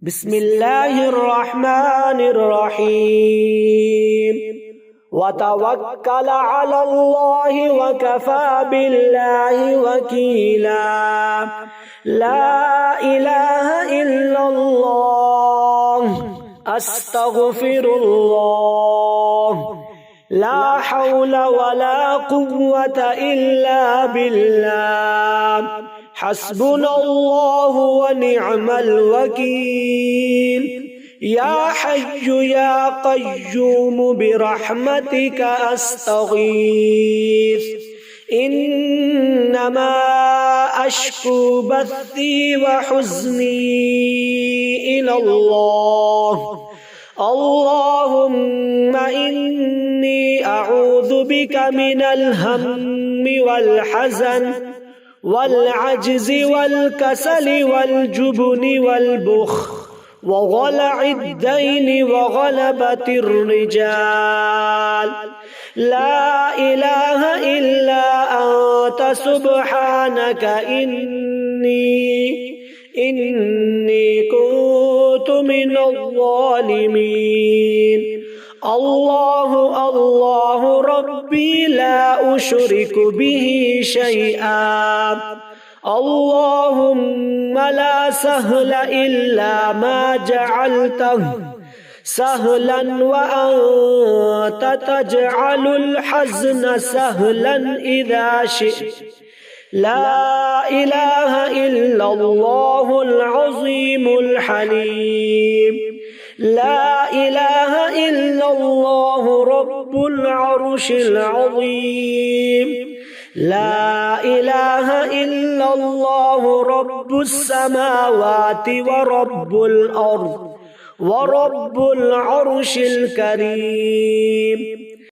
बिस्मिल्लाहिर रहमानिर रहीम। वतवक्कल अलल्लाहि वकफा बिल्लाहि वकीला। ला इलाहा इल्लल्लाह अस्तगफिरुल्लाह। ला हौला वला कुव्वता इल्ला बिल्लाह। हस्बुनल्लाहु व निअमल वकील। या हय्यु या क़य्यूम बिरहमतिका अस्तगीथ। इन्नमा अश्कू बस्सी व हुज़्नी इलल्लाह। अल्लाहुम्मा इन्नी अऊज़ु बिका मिनल हम्मि वल हज़न वल अज्ज़ि वल कसली वल जुब्नि वल बुख्ल व गलअद दैनि व गलबतिर रिजाल। ला इलाहा इल्ला अंत सुब्हानका इन्नी कुन्तु मिनज़ ज़ालिमीन। अल्लाहु अल्लाहु रब्बी ला उशरिकु बिही शैआ। अल्लाहुम्मा ला सहला इल्ला मा जअलतहु सहलन व अंत तजअलुल हज़्न सहलन इज़ा शि'त। ला इलाहा इल्लल्लाहुल अज़ीमुल हलीम। ला इलाहा इल्लल्लाहु रब्बुल अर्शिल अज़ीम। ला इलाहा इल्लल्लाहु रब्बुस समावाति व रब्बुल अर्ज़ व रब्बुल अर्शिल करीम।